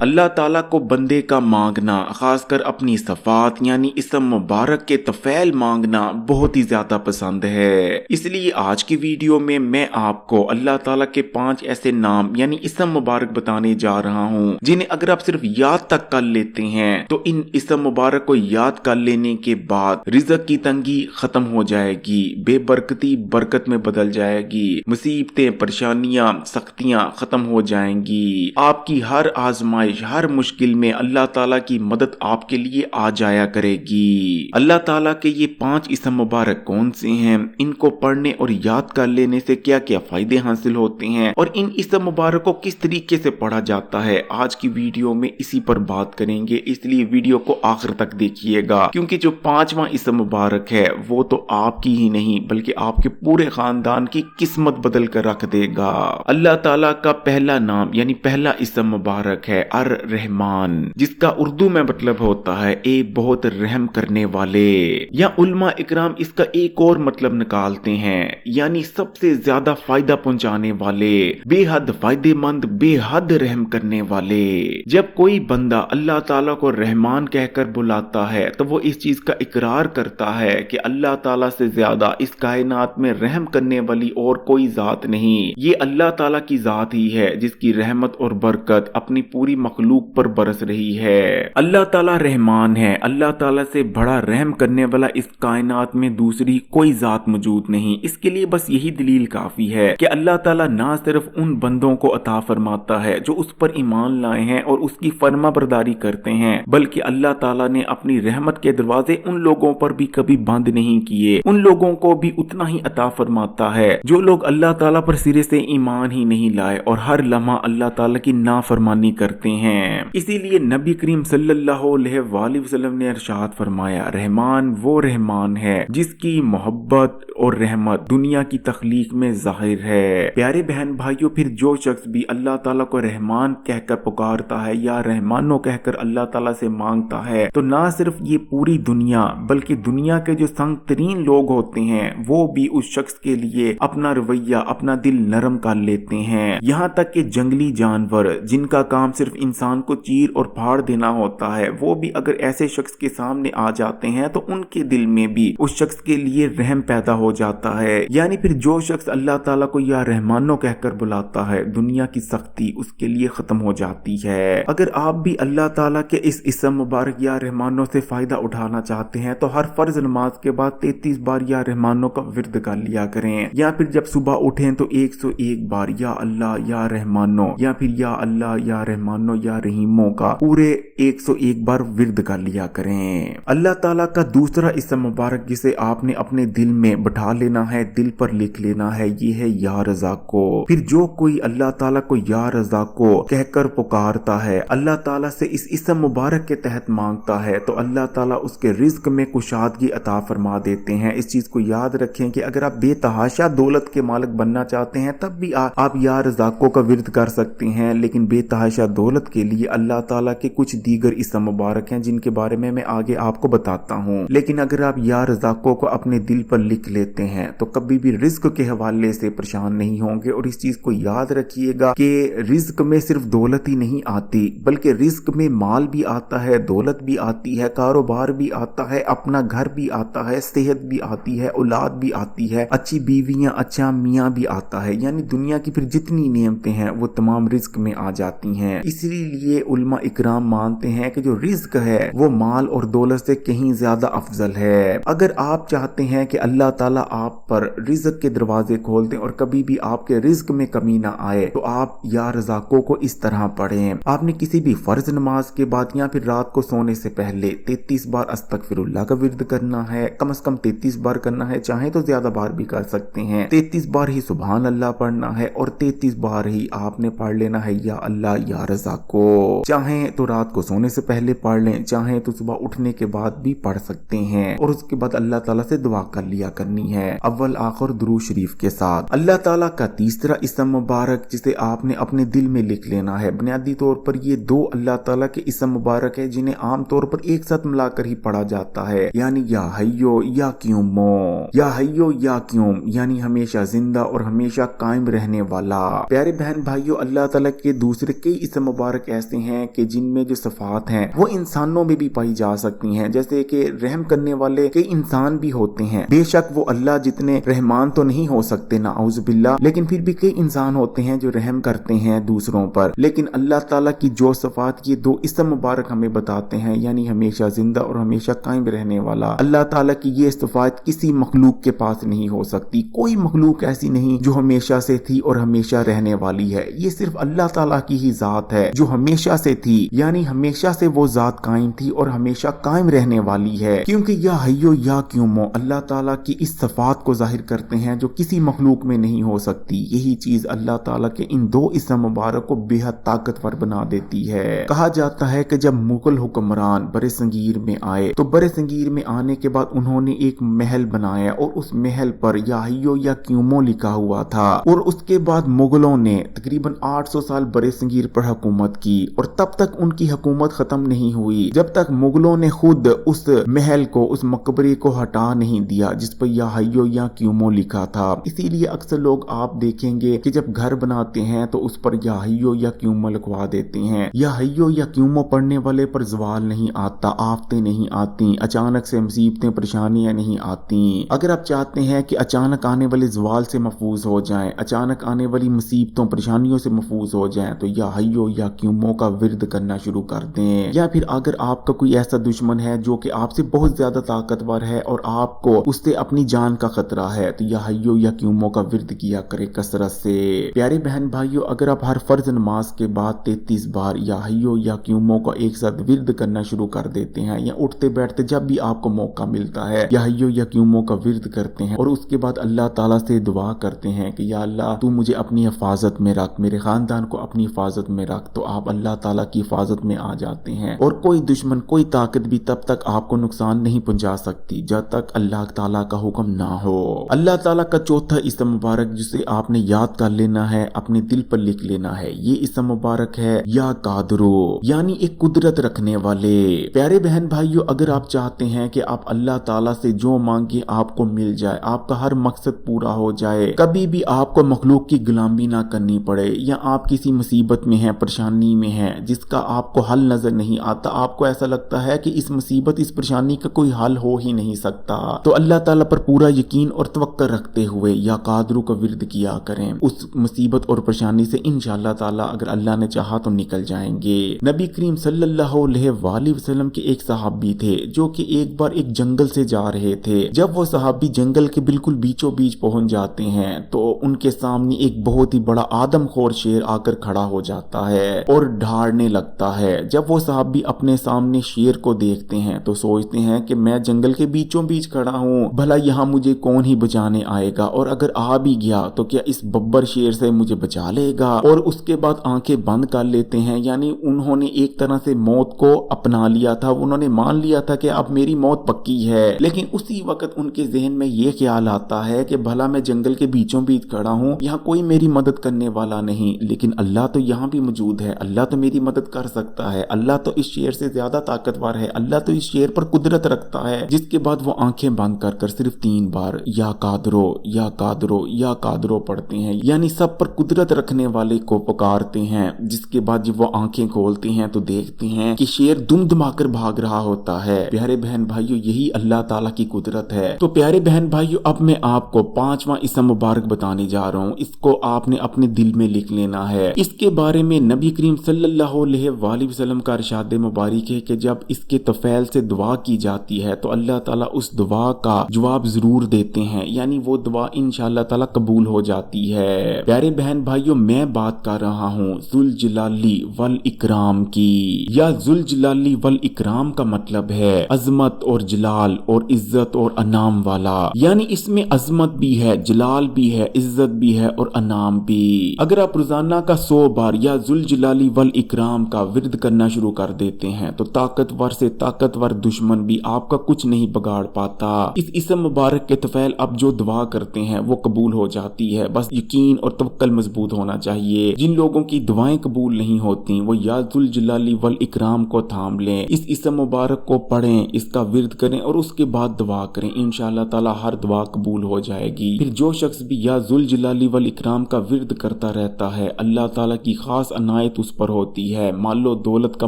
اللہ تعالیٰ کو بندے کا مانگنا، خاص کر اپنی صفات یعنی اسم مبارک کے طفیل مانگنا بہت ہی زیادہ پسند ہے۔ اس لیے آج کی ویڈیو میں آپ کو اللہ تعالیٰ کے 5 ایسے نام یعنی اسم مبارک بتانے جا رہا ہوں جنہیں اگر آپ صرف یاد تک کر لیتے ہیں تو ان اسم مبارک کو یاد کر لینے کے بعد رزق کی تنگی ختم ہو جائے گی، بے برکتی برکت میں بدل جائے گی، مصیبتیں، پریشانیاں، سختیاں ختم ہو جائیں گی، آپ کی ہر آزمائش، ہر مشکل میں اللہ تعالیٰ کی مدد آپ کے لیے آ جایا کرے گی۔ اللہ تعالیٰ کے یہ 5 اسم مبارک کون سے ہیں، ان کو پڑھنے اور یاد کر لینے سے کیا کیا فائدے حاصل ہوتے ہیں اور ان اسم مبارک کو کس طریقے سے پڑھا جاتا ہے، آج کی ویڈیو میں اسی پر بات کریں گے۔ اس لیے ویڈیو کو آخر تک دیکھیے گا، کیونکہ جو 5واں اسم مبارک ہے وہ تو آپ کی ہی نہیں بلکہ آپ کے پورے خاندان کی قسمت بدل کر رکھ دے گا۔ اللہ تعالیٰ کا پہلا نام یعنی پہلا اسم مبارک ہے الرحمن، جس کا اردو میں مطلب ہوتا ہے ایک بہت رحم کرنے والے، یا علماء اکرام اس کا ایک اور مطلب نکالتے ہیں یعنی سب سے زیادہ فائدہ پہنچانے والے، بے حد فائدے مند، بے حد رحم کرنے والے۔ جب کوئی بندہ اللہ تعالیٰ کو رحمان کہہ کر بلاتا ہے تو وہ اس چیز کا اقرار کرتا ہے کہ اللہ تعالیٰ سے زیادہ اس کائنات میں رحم کرنے والی اور کوئی ذات نہیں، یہ اللہ تعالیٰ کی ذات ہی ہے جس کی رحمت اور برکت اپنی پوری مخلوق پر برس رہی ہے۔ اللہ تعالیٰ رحمان ہے، اللہ تعالیٰ سے بڑا رحم کرنے والا اس کائنات میں دوسری کوئی ذات موجود نہیں۔ اس کے لیے بس یہی دلیل کافی ہے کہ اللہ تعالیٰ نہ صرف ان بندوں کو عطا فرماتا ہے جو اس پر ایمان لائے ہیں اور اس کی فرما برداری کرتے ہیں، بلکہ اللہ تعالیٰ نے اپنی رحمت کے دروازے ان لوگوں پر بھی کبھی بند نہیں کیے، ان لوگوں کو بھی اتنا ہی عطا فرماتا ہے جو لوگ اللہ تعالیٰ پر سرے سے ایمان ہی نہیں لائے اور ہر لمحہ اللہ تعالیٰ کی نافرمانی کرتے ہیں۔ اسی لیے نبی کریم صلی اللہ علیہ وآلہ وسلم نے ارشاد فرمایا، رحمان وہ رحمان ہے جس کی محبت اور رحمت دنیا کی تخلیق میں ظاہر ہے۔ پیارے بہن بھائیوں، پھر جو شخص بھی اللہ تعالیٰ کو رحمان کہہ کر پکارتا ہے یا رحمانو کہہ کر اللہ تعالیٰ سے مانگتا ہے تو نہ صرف یہ پوری دنیا بلکہ دنیا کے جو سنگ ترین لوگ ہوتے ہیں وہ بھی اس شخص کے لیے اپنا رویہ، اپنا دل نرم کر لیتے ہیں، یہاں تک کہ جنگلی جانور جن کا کام صرف انسان کو چیر اور پھاڑ دینا ہوتا ہے وہ بھی اگر ایسے شخص کے سامنے آ جاتے ہیں تو ان کے دل میں بھی اس شخص کے لیے رحم پیدا ہو جاتا ہے۔ یعنی پھر جو شخص اللہ تعالیٰ کو یا رحمانو کہہ کر بلاتا ہے دنیا کی سختی اس کے لیے ختم ہو جاتی ہے۔ اگر آپ بھی اللہ تعالیٰ کے اس اسم مبارک یا رحمانو سے فائدہ اٹھانا چاہتے ہیں تو ہر فرض نماز کے بعد 33 بار یا رحمانو کا ورد کر لیا کریں، یا پھر جب صبح اٹھیں تو 101 بار یا اللہ یا رحمانو، یا پھر یا اللہ یا رحمانو یا رحیموں کا پورے 101 بار ورد کر لیا کریں۔ اللہ تعالیٰ کا دوسرا اسم مبارک جسے آپ نے اپنے دل میں بٹھا لینا ہے، دل پر لکھ لینا ہے، یہ ہے یا رزاقو۔ پھر جو کوئی اللہ تعالیٰ کو یا رزاقو کہہ کر پکارتا ہے، اللہ تعالیٰ سے اس اسم مبارک کے تحت مانگتا ہے تو اللہ تعالیٰ اس کے رزق میں کشادگی عطا فرما دیتے ہیں۔ اس چیز کو یاد رکھیں کہ اگر آپ بے تحاشا دولت کے مالک بننا چاہتے ہیں تب بھی آپ یا رزاقو کا ورد کر سکتے ہیں، لیکن بے تحاشا دولت کے لیے اللہ تعالیٰ کے کچھ دیگر اسم مبارک ہیں جن کے بارے میں آگے آپ کو بتاتا ہوں۔ لیکن اگر آپ یا رزاقو کو اپنے دل پر لکھ لیتے ہیں تو کبھی بھی رزق کے حوالے سے پریشان نہیں ہوں گے۔ اور اس چیز کو یاد رکھیے گا کہ رزق میں صرف دولت ہی نہیں آتی بلکہ رزق میں مال بھی آتا ہے، دولت بھی آتی ہے، کاروبار بھی آتا ہے، اپنا گھر بھی آتا ہے، صحت بھی آتی ہے، اولاد بھی آتی ہے، اچھی بیویاں، اچھا میاں بھی آتا ہے، یعنی دنیا کی پھر جتنی نعمتیں ہیں وہ تمام رزق میں آ جاتی ہیں۔ اسی لیے علماء اکرام مانتے ہیں کہ جو رزق ہے وہ مال اور دولت سے کہیں زیادہ افضل ہے۔ اگر آپ چاہتے ہیں کہ اللہ تعالیٰ آپ پر رزق کے دروازے کھول دیں اور کبھی بھی آپ کے رزق میں کمی نہ آئے تو آپ یا رزاقو کو اس طرح پڑھیں۔ آپ نے کسی بھی فرض نماز کے بعد یا پھر رات کو سونے سے پہلے 33 بار استغفر اللہ کا ورد کرنا ہے، کم از کم 33 بار کرنا ہے، چاہیں تو زیادہ بار بھی کر سکتے ہیں۔ 33 بار ہی سبحان اللہ پڑھنا ہے اور 33 بار ہی آپ نے پڑھ لینا ہے یا اللہ یا رزاقو۔ چاہیں تو رات کو سونے سے پہلے پڑھ لیں، چاہیں تو صبح اٹھنے کے بعد بھی پڑھ سکتے ہیں، اور اس کے بعد اللہ تعالیٰ سے دعا کر لیا کرنی ہے اول آخر درود شریف کے ساتھ۔ اللہ تعالیٰ کا تیسرا اسم مبارک جسے آپ نے اپنے دل میں لکھ لینا ہے، بنیادی طور پر یہ 2 اللہ تعالیٰ کے اسم مبارک ہے جنہیں عام طور پر ایک ساتھ ملا کر ہی پڑھا جاتا ہے، یعنی یا حیو یا قیومو۔ یا حیو یا قیوم یعنی ہمیشہ زندہ اور ہمیشہ قائم رہنے والا۔ پیارے بہن بھائیوں، اللہ تعالیٰ کے دوسرے کئی اسم مبارک मुबारक ऐसे हैं कि जिनमें जो सिफात हैं वो इंसानों में भी पाई जा सकती हैं, जैसे कि रहम करने वाले कई इंसान भी होते हैं। बेशक वो अल्लाह जितने रहमान तो नहीं हो सकते नाउज़ुबिल्लाह, लेकिन फिर भी कई इंसान होते हैं जो रहम करते हैं दूसरों पर। लेकिन अल्लाह ताला की जो सिफात ये दो इस्म मुबारक हमें बताते हैं, यानी हमेशा जिंदा और हमेशा कायम रहने वाला, अल्लाह ताला की ये सिफात किसी मखलूक के पास नहीं हो सकती। कोई मखलूक ऐसी नहीं जो हमेशा से थी और हमेशा रहने वाली है। ये सिर्फ अल्लाह ताला की ही जात है जो हमेशा से थी, यानी हमेशा से वो जात कायम थी और हमेशा कायम रहने वाली है। क्योंकि या हय्यो या क्यूमो अल्लाह ताला की इस सिफात को जाहिर करते हैं जो किसी मखलूक में नहीं हो सकती। यही चीज अल्लाह ताला के इन दो इस्म मुबारक को बेहद ताकतवर बना देती है। कहा जाता है कि जब मुगल हुक्मरान बरे संगीर में आए तो बरे संगीर में आने के बाद उन्होंने एक महल बनाया और उस महल पर या हय्यो या क्यूमो लिखा हुआ था। और उसके बाद मुगलों ने तकरीबन 800 साल बरे संगीर पर हुकूमत की और तब तक उनकी हुकूमत खत्म नहीं हुई जब तक मुगलों ने खुद उस महल को, उस मकबरे को हटा नहीं दिया जिस पर या हय्यो या क्यूमो लिखा था। इसीलिए अक्सर लोग आप देखेंगे कि जब घर बनाते हैं तो उस पर या हय्यो या क्यूमो लिखवा देते हैं। या हय्यो या क्यूमो पढ़ने वाले पर ज़वाल नहीं आता, आफतें नहीं आती, अचानक से मुसीबतें परेशानियां नहीं आती। अगर आप चाहते हैं कि अचानक आने वाले ज़वाल से महफूज हो जाएं, अचानक आने वाली मुसीबतों परेशानियों से महफूज हो जाएं, तो या हय्यो या क्यूमो का विर्द करना शुरू कर दें। या फिर अगर आपका कोई ऐसा दुश्मन है जो कि आपसे बहुत ज्यादा ताकतवर है और आपको उससे अपनी जान का खतरा है, तो या हय्यो या क्यूमो का विर्द किया करे कसरत से। प्यारे बहन भाइयों, अगर आप हर फर्ज नमाज के बाद 33 बार या हय्यो या क्यूमो का एक साथ विर्द करना शुरू कर देते हैं, या उठते बैठते जब भी आपको मौका मिलता है या हय्यो या क्यूमो का विर्द करते हैं और उसके बाद अल्लाह ताला से दुआ करते हैं कि या अल्लाह तू मुझे अपनी हिफाजत में रख, मेरे खानदान को अपनी हिफाजत में रख, तो आप अल्लाह ताला की हिफाजत में आ जाते हैं और कोई दुश्मन, कोई ताकत भी तब तक आपको नुकसान नहीं पहुंचा सकती जब तक अल्लाह ताला का हुक्म ना हो। अल्लाह ताला का चौथा इस्म मुबारक जिसे आपने याद कर लेना है, अपने दिल पर लिख लेना है, ये इस्म मुबारक है या कादरो, यानी एक कुदरत रखने वाले। प्यारे बहन भाइयों, अगर आप चाहते हैं कि आप अल्लाह ताला से जो मांगे आपको मिल जाए, आपका हर मकसद पूरा हो जाए, कभी भी आपको मखलूक की गुलामी ना करनी पड़े, या आप किसी मुसीबत में हैं, परेशानी में हैं जिसका आपको हल नजर नहीं आता, आपको ऐसा लगता है कि इस मुसीबत, इस परेशानी का कोई हल हो ही नहीं सकता, तो अल्लाह ताला पर पूरा यकीन और तवक्कुल रखते हुए या कादरू का विर्द किया करें। उस मुसीबत और परेशानी से इंशाअल्लाह ताला अगर अल्लाह ने चाहा तो निकल जाएंगे। नबी करीम सल्लल्लाहु अलैहि वसल्लम के एक सहाबी थे जो कि एक बार एक जंगल से जा रहे थे। जब वो सहाबी जंगल के बिल्कुल बीचों बीच पहुंच जाते हैं तो उनके सामने एक बहुत ही बड़ा आदमखोर शेर आकर खड़ा हो जाता है और ढाड़ने लगता है। जब वो सहाबी अपने सामने शेर को देखते हैं तो सोचते हैं कि मैं जंगल के बीचों बीच खड़ा हूँ, भला यहाँ मुझे कौन ही बचाने आएगा, और अगर आ भी गया तो क्या इस बब्बर शेर से मुझे बचा लेगा। और उसके बाद आंखें बंद कर लेते हैं, यानी उन्होंने एक तरह से मौत को अपना लिया था, उन्होंने मान लिया था कि अब मेरी मौत पक्की है। लेकिन उसी वक्त उनके जहन में ये ख्याल आता है कि भला मैं जंगल के बीचों बीच खड़ा हूँ, यहाँ कोई मेरी मदद करने वाला नहीं, लेकिन अल्लाह तो यहाँ भी मौजूद है, अल्लाह तो मेरी मदद कर सकता है, अल्लाह तो इस शेर से ज्यादा ताकतवर है, अल्लाह तो इस शेर पर कुदरत रखता है। जिसके बाद वो आंखें बंद कर कर सिर्फ 3 बार या कादरो या कादरो या कादरो पढ़ते हैं, यानी सब पर कुदरत रखने वाले को पुकारते हैं। जिसके बाद जब वो आंखें खोलते हैं तो देखते हैं कि शेर दुम दमाकर भाग रहा होता है। प्यारे बहन भाइयों, यही अल्लाह ताला की कुदरत है। तो प्यारे बहन भाइयों, अब मैं आपको 5वां इस्म मुबारक बताने जा रहा हूँ, इसको आपने अपने दिल में लिख लेना है। इसके बारे में नबी करीम सल्लल्लाहु अलैहि वसल्लम का इरशाद मुबारक है कि जब इसके तफैल से दुआ की जाती है तो अल्लाह ताला उस दुआ का जवाब जरूर देते हैं, यानी वो दुआ इंशाअल्लाह ताला कबूल हो जाती है। प्यारे बहन भाइयों, मैं बात कर रहा हूँ जुल जलाली वल इकराम की। या जुल जलाली वल इकराम का मतलब है अजमत और जलाल और इज्जत और अनाम वाला, यानी इसमें अजमत भी है, जलाल भी है, इज्जत भी है और अनाम भी। अगर आप रोजाना का 100 बार या जुल जलाली वल इकराम का विर्द करना शुरू कर देते हैं तो ताकतवर से ताकतवर दुश्मन भी आपका कुछ नहीं बिगाड़ पाता। इस इस्म मुबारक के तफैल अब जो दुआ करते हैं वो कबूल हो जाती है, बस यकीन और तवक्कुल मजबूत होना चाहिए। जिन लोगों की दुआएं कबूल नहीं होती वो या जुल जलाली वल इकराम को थाम लें, इस इस्म मुबारक को पढ़ें, इसका विर्द करें और उसके बाद दुआ करें, इंशाअल्लाह ताला हर दुआ कबूल हो जाएगी। फिर जो शख्स भी या जुल जलाली वल इकराम का विर्द करता रहता है, अल्लाह ताला की खास अनायत उस पर होती है, मालो दौलत का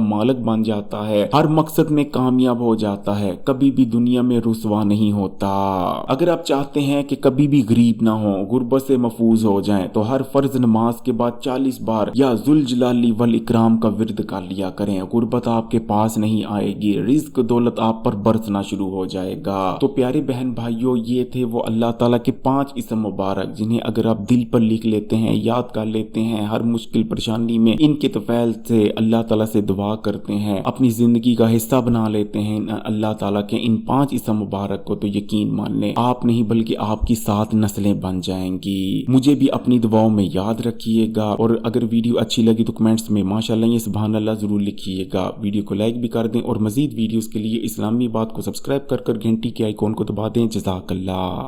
मालिक बन जाता है, हर मकसद में कामयाब हो जाता है, कभी भी दुनिया में रुसवा नहीं होता। अगर आप चाहते हैं कि कभी भी गरीब ना हो, गुर्बत से महफूज हो जाएं, तो हर फर्ज नमाज के बाद 40 बार या जुल जलाली वल इकराम का विर्द कर लिया करें। गुर्बत आपके पास नहीं आएगी, रिज्क दौलत आप पर बरसना शुरू हो जाएगा। तो प्यारे बहन भाइयों, ये थे वो अल्लाह ताला के 5 इस्म मुबारक, जिन्हें अगर आप दिल पर लिख लेते हैं, याद कर लेते हैं, हर मुश्किल परेशानी में इनके तफैल से अल्लाह ताला से दुआ करते हैं, अपनी जिंदगी का हिस्सा बना लेते हैं अल्लाह ताला के इन 5 इस्म मुबारक को, तो यकीन मान लें आप नहीं बल्कि आपकी 7 नस्लें बन जाएंगी। मुझे भी अपनी दुआओं में याद रखिएगा, और अगर वीडियो अच्छी लगी तो कमेंट्स में माशाअल्लाह या सुभान अल्लाह जरूर लिखिएगा। वीडियो को लाइक भी कर दें और मजीद वीडियोस के लिए इस्लामी बात को सब्सक्राइब कर घंटी के आइकॉन को दबा दें। जज़ाकल्लाह।